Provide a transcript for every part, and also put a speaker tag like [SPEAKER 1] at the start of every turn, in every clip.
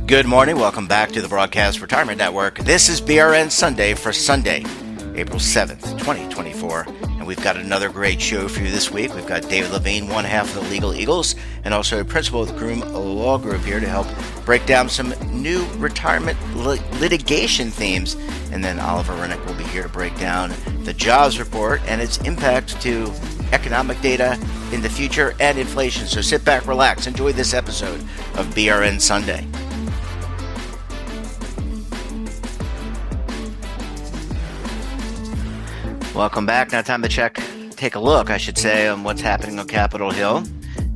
[SPEAKER 1] Good morning. Welcome back to the Broadcast Retirement Network. This is BRN Sunday for Sunday, April 7th, 2024. And we've got another great show for you this week. We've got David Levine, one half of the Legal Eagles, and also a principal of the Groom Law Group here to help break down some new retirement litigation themes. And then Oliver Renick will be here to break down the jobs report and its impact to economic data in the future and inflation. So sit back, relax, enjoy this episode of BRN Sunday. Welcome back. Now time to take a look, I should say, on what's happening on Capitol Hill.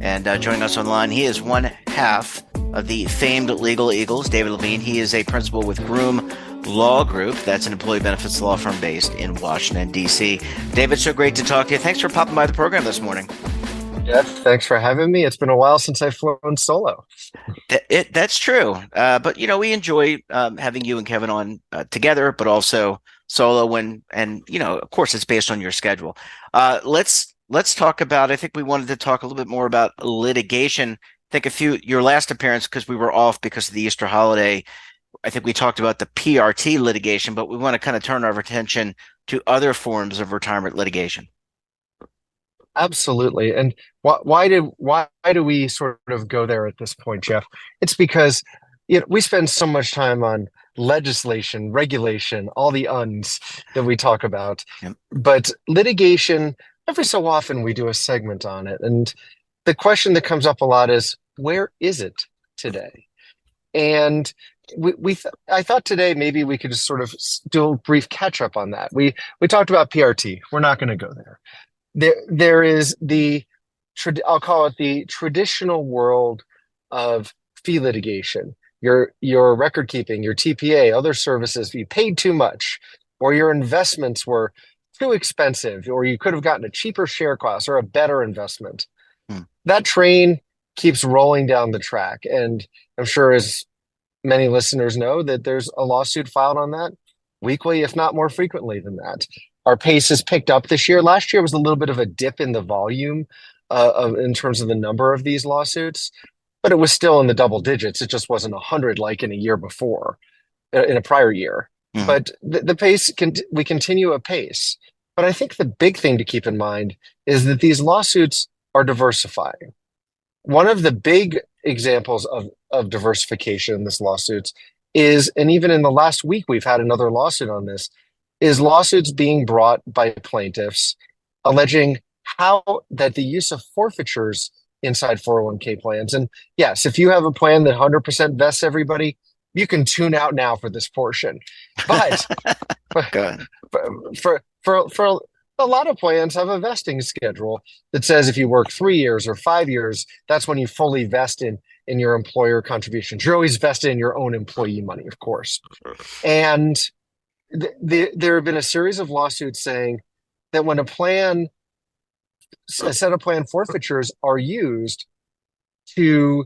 [SPEAKER 1] And joining us online, he is one half of the famed Legal Eagles, David Levine. He is a principal with Groom Law Group. That's an employee benefits law firm based in Washington, D.C. David, so great to talk to you. Thanks for popping by the program this morning.
[SPEAKER 2] Jeff, thanks for having me. It's been a while since I've flown solo.
[SPEAKER 1] That's true. But, we enjoy having you and Kevin on together, but also solo and of course it's based on your schedule. Let's talk about, I think we wanted to talk a little bit more about litigation. I think your last appearance, because we were off because of the Easter holiday, I think we talked about the PRT litigation, but we want to kind of turn our attention to other forms of retirement litigation.
[SPEAKER 2] Absolutely. And why do we sort of go there at this point, Jeff? It's because we spend so much time on legislation, regulation, all the uns that we talk about. Yep. But litigation, every so often we do a segment on it. And the question that comes up a lot is, where is it today? And I thought today maybe we could just sort of do a brief catch up on that. We talked about PRT. We're not going to go there. There is I'll call it the traditional world of fee litigation. Your record keeping, your TPA, other services, you paid too much, or your investments were too expensive, or you could have gotten a cheaper share class or a better investment. That train keeps rolling down the track. And I'm sure, as many listeners know, that there's a lawsuit filed on that weekly, if not more frequently than that. Our pace has picked up this year. Last year was a little bit of a dip in the volume in terms of the number of these lawsuits, but it was still in the double digits. It just wasn't 100 like in a year before, in a prior year. Mm-hmm. But the pace, we continue a pace. But I think the big thing to keep in mind is that these lawsuits are diversifying. One of the big examples of diversification in this lawsuits is, and even in the last week we've had another lawsuit on this, is lawsuits being brought by plaintiffs alleging that the use of forfeitures inside 401k plans. And yes, if you have a plan that 100% vests everybody, you can tune out now for this portion. But for a lot of plans have a vesting schedule that says if you work 3 years or 5 years, that's when you fully vest in your employer contributions. You're always vested in your own employee money, of course. And there have been a series of lawsuits saying that when a set of plan forfeitures are used to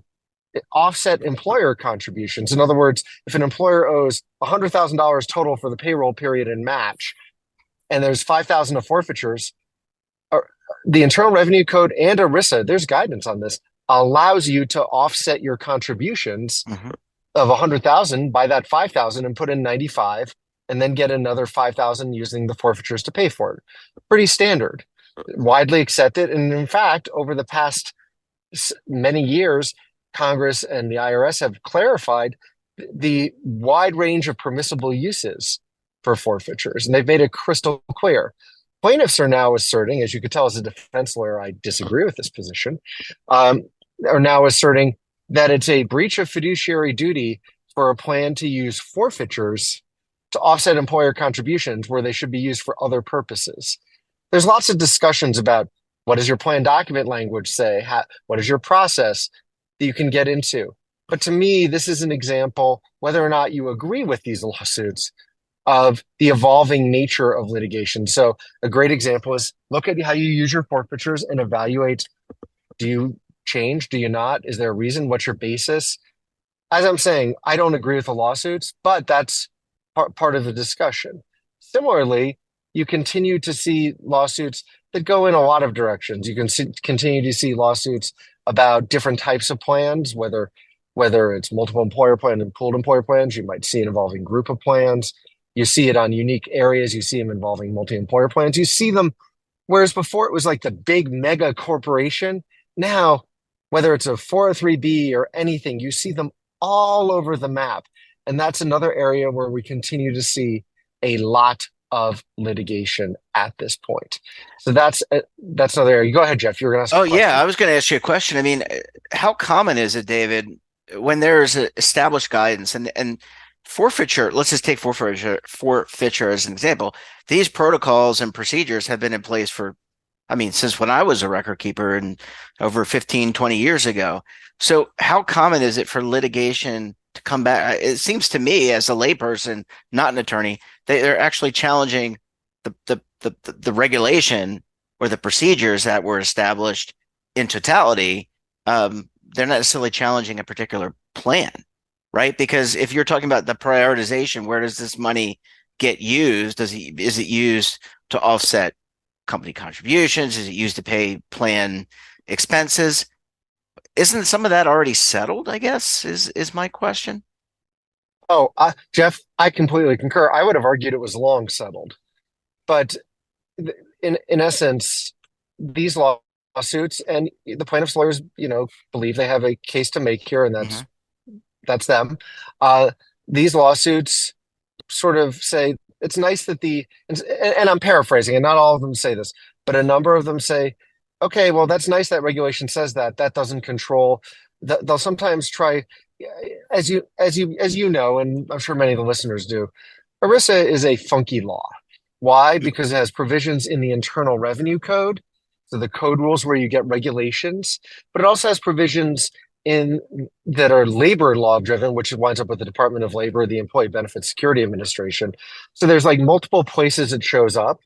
[SPEAKER 2] offset employer contributions. In other words, if an employer owes $100,000 total for the payroll period and match, and there's $5,000 of forfeitures, the Internal Revenue Code and ERISA, there's guidance on this, allows you to offset your contributions of $100,000 by that $5,000 and put in $95,000. And then get another $5,000 using the forfeitures to pay for it. Pretty standard, widely accepted. And in fact, over the past many years, Congress and the IRS have clarified the wide range of permissible uses for forfeitures. And they've made it crystal clear. Plaintiffs are now asserting, as you could tell as a defense lawyer, I disagree with this position, are now asserting that it's a breach of fiduciary duty for a plan to use forfeitures to offset employer contributions where they should be used for other purposes. There's lots of discussions about what does your plan document language say? What is your process that you can get into? But to me, this is an example, whether or not you agree with these lawsuits, of the evolving nature of litigation. So a great example is look at how you use your forfeitures and evaluate, do you change? Do you not? Is there a reason? What's your basis? As I'm saying, I don't agree with the lawsuits, but that's part of the discussion. Similarly, you continue to see lawsuits that go in a lot of directions. You can continue to see lawsuits about different types of plans, whether whether it's multiple employer plan and pooled employer plans. You might see it involving group of plans. You see it on unique areas. You see them involving multi-employer plans. You see them, whereas before it was like the big mega corporation. Now, whether it's a 403B or anything, you see them all over the map. And that's another area where we continue to see a lot of litigation at this point. So that's another area. Go ahead, Jeff. You were going to ask
[SPEAKER 1] Oh
[SPEAKER 2] a
[SPEAKER 1] yeah,
[SPEAKER 2] question.
[SPEAKER 1] I was going to ask you a question. I mean, how common is it, David, when there's established guidance and forfeiture? Let's just take forfeiture as an example. These protocols and procedures have been in place for, I mean, since when I was a record keeper and over 15, 20 years ago. So how common is it for litigation to come back? It seems to me, as a layperson, not an attorney, they're actually challenging the regulation or the procedures that were established in totality. They're not necessarily challenging a particular plan, right? Because if you're talking about the prioritization, where does this money get used? Is it used to offset company contributions? Is it used to pay plan expenses? Isn't some of that already settled, I guess, is my question.
[SPEAKER 2] Oh, Jeff, I completely concur. I would have argued it was long settled, but in essence, these lawsuits and the plaintiffs' lawyers, believe they have a case to make here, and
[SPEAKER 1] Hmm.
[SPEAKER 2] that's them. Uh, these lawsuits sort of say it's nice that and I'm paraphrasing, and not all of them say this, but a number of them say, okay, well, that's nice that regulation says that. That doesn't control. They'll sometimes try, as you know, and I'm sure many of the listeners do. ERISA is a funky law. Why? Because it has provisions in the Internal Revenue Code, so the code rules where you get regulations, but it also has provisions in that are labor law driven, which winds up with the Department of Labor, the Employee Benefit Security Administration. So there's like multiple places it shows up,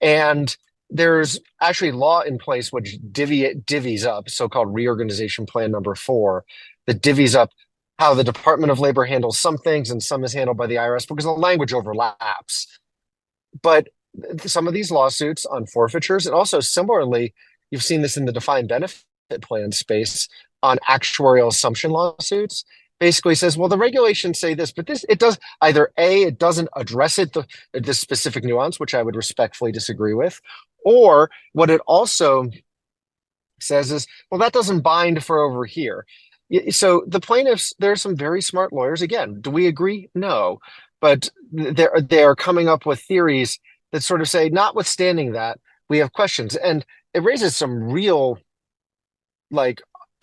[SPEAKER 2] and there's actually law in place which divvies up, so-called reorganization plan number 4, that divvies up how the Department of Labor handles some things and some is handled by the IRS because the language overlaps. But some of these lawsuits on forfeitures, and also similarly, you've seen this in the defined benefit plan space on actuarial assumption lawsuits, basically says, well, the regulations say this, but it does either A, it doesn't address this specific nuance, which I would respectfully disagree with, or what it also says is, well, that doesn't bind for over here. So the plaintiffs, there are some very smart lawyers. Again, do we agree? No, but they're coming up with theories that sort of say, notwithstanding that, we have questions, and it raises some real, like,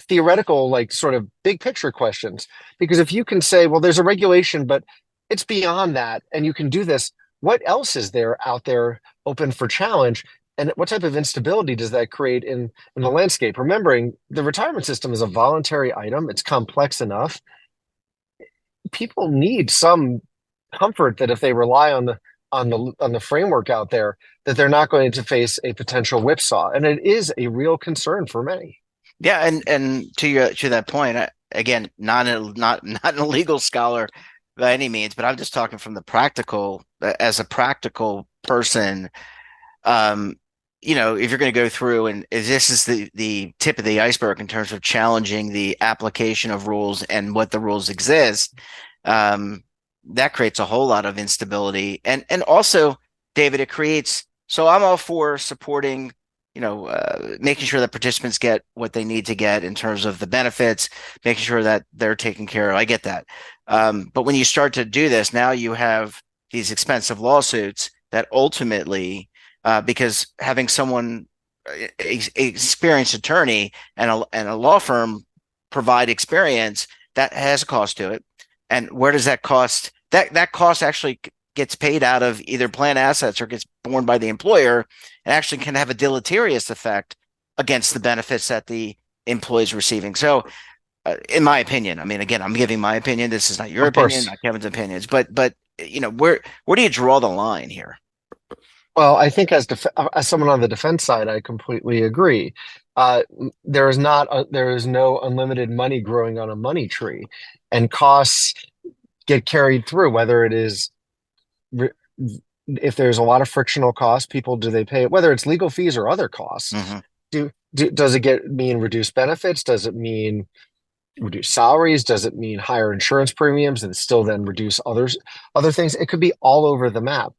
[SPEAKER 2] theoretical, like, sort of big picture questions. Because if you can say, well, there's a regulation, but it's beyond that, and you can do this, what else is there out there open for challenge? And what type of instability does that create in the landscape? Remembering the retirement system is a voluntary item, it's complex enough. People need some comfort that if they rely on the framework out there, that they're not going to face a potential whipsaw. And it is a real concern for many.
[SPEAKER 1] Yeah, and to that point, again, not an legal scholar by any means, but I'm just talking from the practical, as a practical person. Um, if you're going to go through and this is the tip of the iceberg in terms of challenging the application of rules and what the rules exist, um, that creates a whole lot of instability. And also, David, it creates. So I'm all for supporting, making sure that participants get what they need to get in terms of the benefits, making sure that they're taken care of. I get that. But when you start to do this, now you have these expensive lawsuits that ultimately, because having someone, experienced attorney and a law firm provide experience, that has a cost to it. And where does that cost? That cost actually gets paid out of either plan assets or gets borne by the employer, and actually can have a deleterious effect against the benefits that the employee is receiving. So, in my opinion, I mean, again, I'm giving my opinion. This is not your
[SPEAKER 2] Of
[SPEAKER 1] opinion,
[SPEAKER 2] course.
[SPEAKER 1] not Kevin's opinions, but where do you draw the line here?
[SPEAKER 2] Well, I think as someone on the defense side, I completely agree. There is no unlimited money growing on a money tree, and costs get carried through. Whether it is if there's a lot of frictional costs, people, do they pay it? Whether it's legal fees or other costs,
[SPEAKER 1] Mm-hmm.
[SPEAKER 2] does it mean reduced benefits? Does it mean reduce salaries? Does it mean higher insurance premiums and still then reduce other things? It could be all over the map.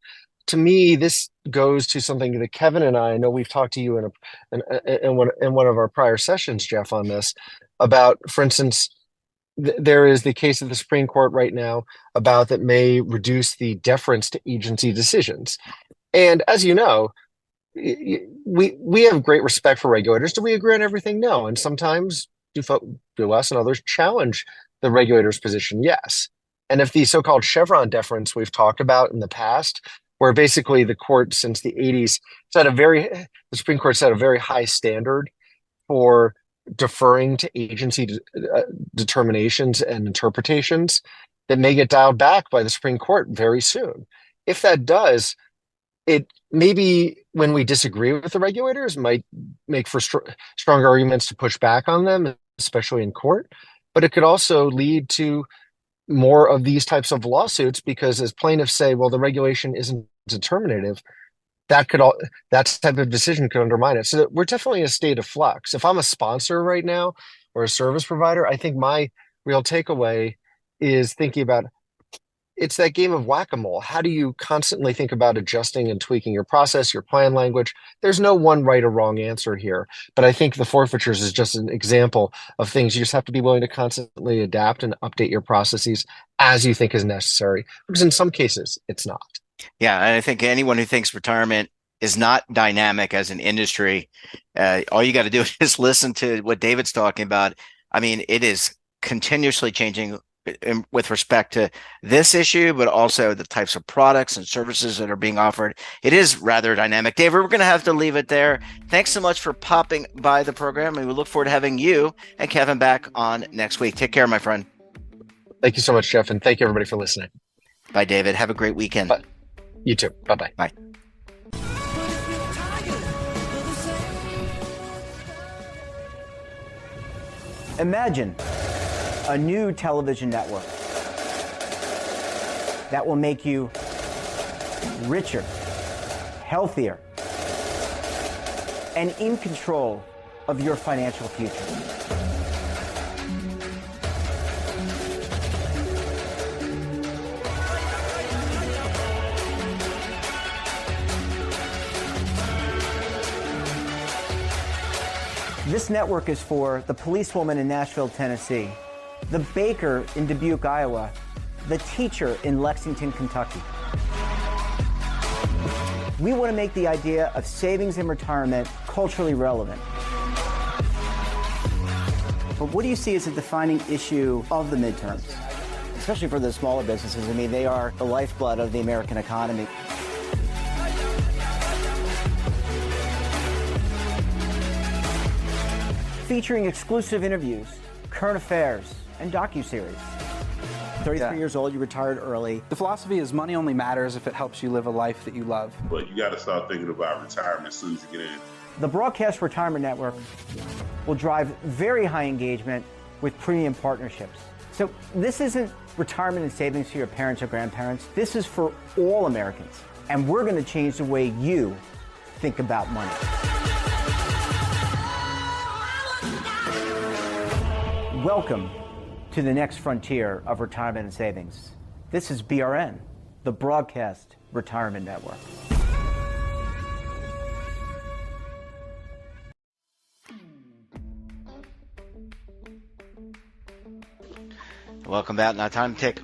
[SPEAKER 2] To me, this goes to something that Kevin and I know we've talked to you in one of our prior sessions, Jeff, on this about, for instance, there is the case of the Supreme Court right now about that may reduce the deference to agency decisions. And as you know, we have great respect for regulators. Do we agree on everything? No. And sometimes do us and others challenge the regulator's position? Yes. And if the so-called Chevron deference we've talked about in the past, where basically the court since the 80s the Supreme Court set a very high standard for deferring to agency determinations and interpretations that may get dialed back by the Supreme Court very soon. If that does, it maybe when we disagree with the regulators might make for stronger arguments to push back on them, especially in court. But it could also lead to more of these types of lawsuits because as plaintiffs say, well, the regulation isn't determinative. That type of decision could undermine it. So we're definitely in a state of flux. If I'm a sponsor right now or a service provider, I think my real takeaway is thinking about it's that game of whack-a-mole. How do you constantly think about adjusting and tweaking your process, your plan language? There's no one right or wrong answer here. But I think the forfeitures is just an example of things you just have to be willing to constantly adapt and update your processes as you think is necessary. Because in some cases, it's not.
[SPEAKER 1] Yeah, and I think anyone who thinks retirement is not dynamic as an industry, all you got to do is listen to what David's talking about. I mean, it is continuously changing with respect to this issue, but also the types of products and services that are being offered. It is rather dynamic. David, we're going to have to leave it there. Thanks so much for popping by the program, and we look forward to having you and Kevin back on next week. Take care, my friend.
[SPEAKER 2] Thank you so much, Jeff, and thank you, everybody, for listening.
[SPEAKER 1] Bye, David. Have a great weekend.
[SPEAKER 2] Bye. You too. Bye-bye.
[SPEAKER 1] Bye.
[SPEAKER 3] Imagine a new television network that will make you richer, healthier, and in control of your financial future. This network is for the policewoman in Nashville, Tennessee, the baker in Dubuque, Iowa, the teacher in Lexington, Kentucky. We want to make the idea of savings and retirement culturally relevant. But what do you see as a defining issue of the midterms? Especially for the smaller businesses. I mean, they are the lifeblood of the American economy. Featuring exclusive interviews, current affairs, and docuseries. 33 years old, you retired early.
[SPEAKER 4] The philosophy is money only matters if it helps you live a life that you love.
[SPEAKER 5] But you got to start thinking about retirement as soon as you get in.
[SPEAKER 3] The Broadcast Retirement Network will drive very high engagement with premium partnerships. So this isn't retirement and savings for your parents or grandparents. This is for all Americans. And we're going to change the way you think about money. Welcome to the next frontier of retirement and savings. This is BRN, the Broadcast Retirement Network.
[SPEAKER 1] Welcome back.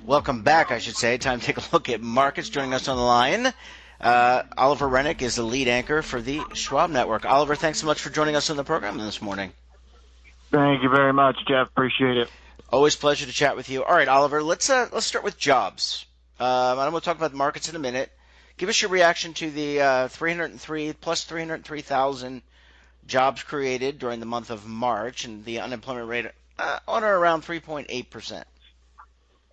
[SPEAKER 1] Welcome back, I should say. Time to take a look at markets. Joining us on the line, Oliver Renick is the lead anchor for the Schwab Network. Oliver, thanks so much for joining us on the program this morning.
[SPEAKER 6] Thank you very much, Jeff. Appreciate it.
[SPEAKER 1] Always a pleasure to chat with you. All right, Oliver, let's start with jobs. I'm going to talk about the markets in a minute. Give us your reaction to the 303,000 jobs created during the month of March and the unemployment rate on or around 3.8%.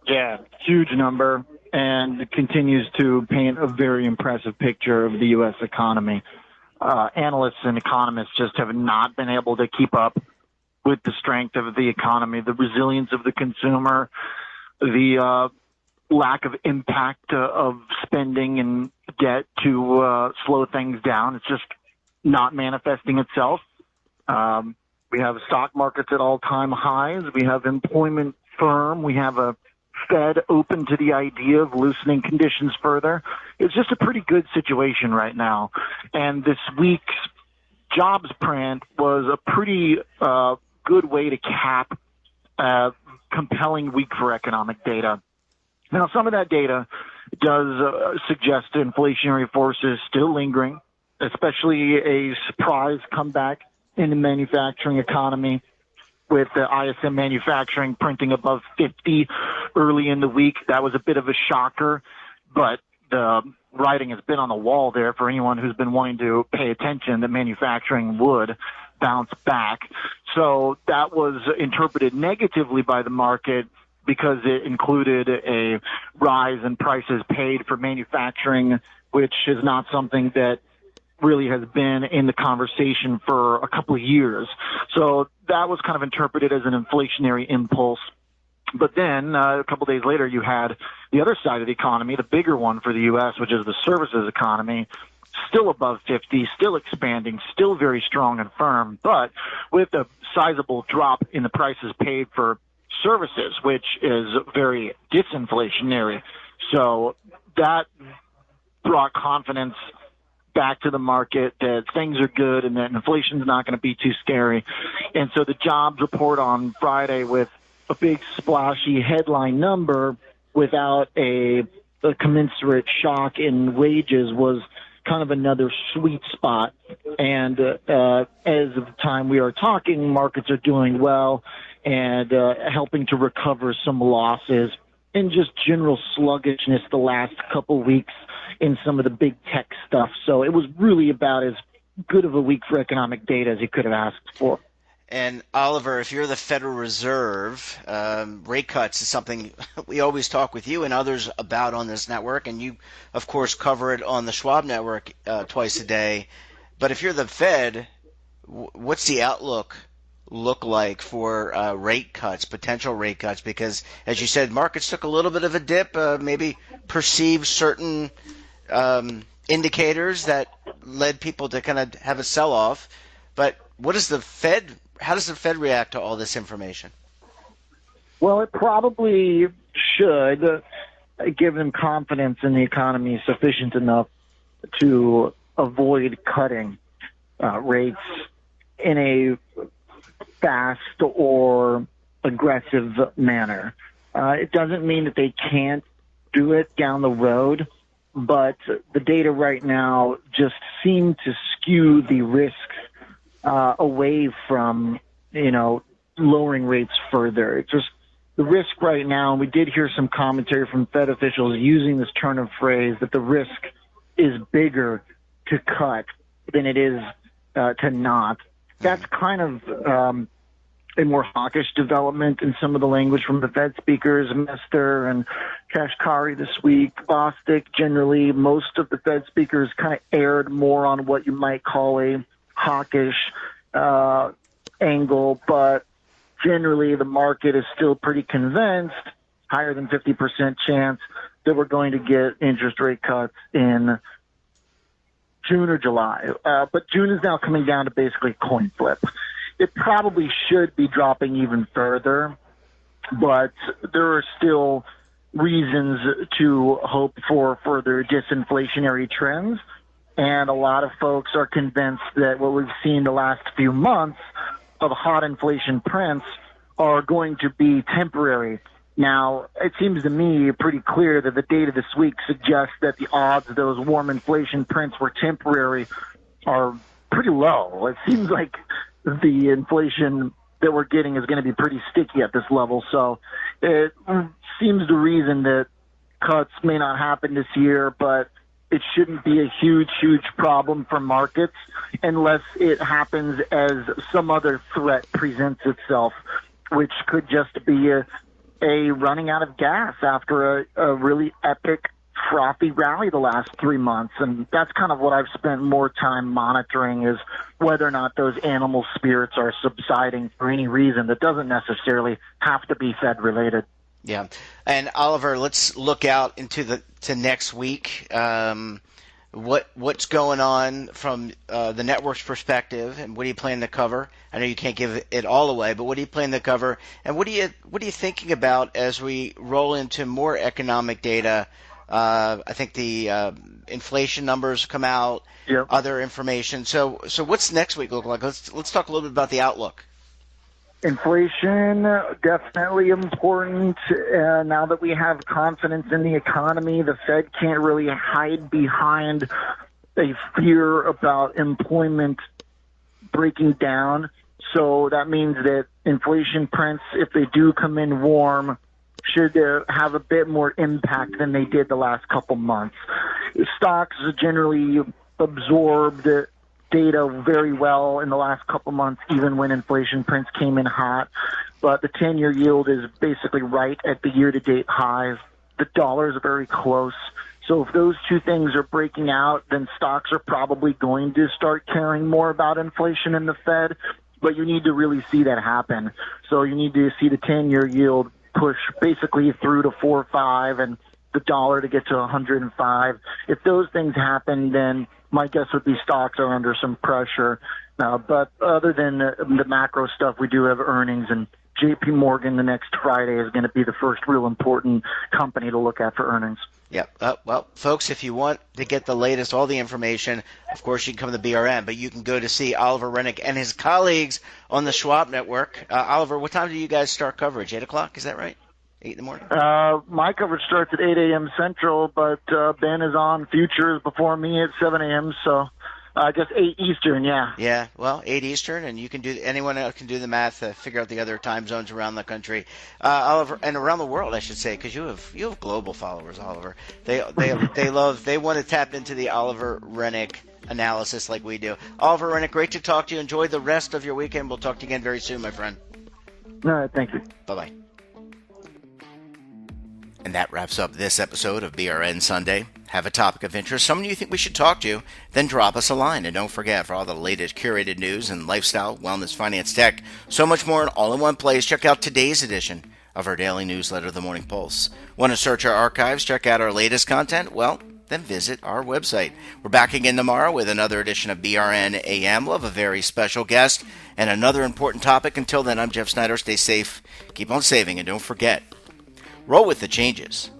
[SPEAKER 6] Yeah, huge number, and it continues to paint a very impressive picture of the U.S. economy. Analysts and economists just have not been able to keep up with the strength of the economy, the resilience of the consumer, the lack of impact of spending and debt to slow things down. It's just not manifesting itself. We have stock markets at all-time highs. We have employment firm. We have a Fed open to the idea of loosening conditions further. It's just a pretty good situation right now. And this week's jobs print was a pretty good way to cap a compelling week for economic data. Now, some of that data does suggest inflationary forces still lingering, especially a surprise comeback in the manufacturing economy, with the ISM manufacturing printing above 50 early in the week. That was a bit of a shocker, but the writing has been on the wall there for anyone who's been wanting to pay attention that manufacturing would bounce back. So that was interpreted negatively by the market because it included a rise in prices paid for manufacturing, which is not something that really has been in the conversation for a couple of years. So that was kind of interpreted as an inflationary impulse. But then a couple of days later, you had the other side of the economy, the bigger one for the U.S., which is the services economy, still above 50, still expanding, still very strong and firm, but with a sizable drop in the prices paid for services, which is very disinflationary. So that brought confidence back to the market that things are good and that inflation's not going to be too scary. And so the jobs report on Friday with a big splashy headline number without a commensurate shock in wages was kind of another sweet spot. And as of the time we are talking, markets are doing well and helping to recover some losses and just general sluggishness the last couple weeks in some of the big tech stuff. So it was really about as good of a week for economic data as you could have asked for.
[SPEAKER 1] And Oliver, if you're the Federal Reserve, rate cuts is something we always talk with you and others about on this network, and you, of course, cover it on the Schwab Network twice a day. But if you're the Fed, what's the outlook look like for rate cuts, potential rate cuts? Because, as you said, markets took a little bit of a dip, maybe perceived certain indicators that led people to kind of have a sell-off. But what is the Fed? How does the Fed react to all this information?
[SPEAKER 6] Well, it probably should give them confidence in the economy sufficient enough to avoid cutting rates in a fast or aggressive manner. It doesn't mean that they can't do it down the road, but the data right now just seem to skew the risk away from, lowering rates further. It's just the risk right now, and we did hear some commentary from Fed officials using this turn of phrase that the risk is bigger to cut than it is to not. That's kind of a more hawkish development in some of the language from the Fed speakers, Mester and Kashkari this week. Bostic, generally, most of the Fed speakers kind of erred more on what you might call a hawkish angle, but generally the market is still pretty convinced, higher than 50% chance, that we're going to get interest rate cuts in June or July. But June is now coming down to basically a coin flip. It probably should be dropping even further, but there are still reasons to hope for further disinflationary trends. And a lot of folks are convinced that what we've seen the last few months of hot inflation prints are going to be temporary. Now, it seems to me pretty clear that the data this week suggests that the odds of those warm inflation prints were temporary are pretty low. It seems like the inflation that we're getting is going to be pretty sticky at this level. So it seems to reason that cuts may not happen this year, but it shouldn't be a huge, huge problem for markets unless it happens as some other threat presents itself, which could just be a running out of gas after a really epic, frothy rally the last 3 months. And that's kind of what I've spent more time monitoring, is whether or not those animal spirits are subsiding for any reason that doesn't necessarily have to be Fed related.
[SPEAKER 1] Yeah. And Oliver, let's look out into to next week. what's going on from the network's perspective, and what do you plan to cover? I know you can't give it all away, but what do you plan to cover, and what are you thinking about as we roll into more economic data? I think the inflation numbers come out,
[SPEAKER 6] Yep.
[SPEAKER 1] other information. So what's next week look like? Let's talk a little bit about the outlook.
[SPEAKER 6] Inflation, definitely important. Now that we have confidence in the economy, the Fed can't really hide behind a fear about employment breaking down. So that means that inflation prints, if they do come in warm, should have a bit more impact than they did the last couple months. Stocks generally absorbed data very well in the last couple months, even when inflation prints came in hot. But the 10-year yield is basically right at the year-to-date highs. The dollars are very close. So if those two things are breaking out, then stocks are probably going to start caring more about inflation in the Fed. But you need to really see that happen. So you need to see the 10-year yield push basically through to 4 or 5 and the dollar to get to 105. If those things happen, then my guess would be stocks are under some pressure. But other than the macro stuff, we do have earnings, and J.P. Morgan the next Friday is going to be the first real important company to look at for earnings.
[SPEAKER 1] Yep. Well, folks, if you want to get the latest, all the information, of course, you can come to BRN, but you can go to see Oliver Renick and his colleagues on the Schwab Network. Oliver, what time do you guys start coverage? 8 o'clock, is that right? 8 in the morning?
[SPEAKER 6] My coverage starts at 8 a.m. Central, but Ben is on futures before me at 7 a.m., so I guess 8 Eastern, yeah.
[SPEAKER 1] Yeah, well, 8 Eastern, and anyone else can do the math to figure out the other time zones around the country, Oliver, and around the world, I should say, because you have global followers, Oliver. They want to tap into the Oliver Renick analysis like we do. Oliver Renick, great to talk to you. Enjoy the rest of your weekend. We'll talk to you again very soon, my friend.
[SPEAKER 6] All right, thank you.
[SPEAKER 1] Bye-bye. And that wraps up this episode of BRN Sunday. Have a topic of interest, someone you think we should talk to, then drop us a line. And don't forget, for all the latest curated news and lifestyle, wellness, finance, tech, so much more all in one place, check out today's edition of our daily newsletter, The Morning Pulse. Want to search our archives, check out our latest content? Well, then visit our website. We're back again tomorrow with another edition of BRN AM. We'll have a very special guest and another important topic. Until then, I'm Jeff Snyder. Stay safe, keep on saving, and don't forget, roll with the changes.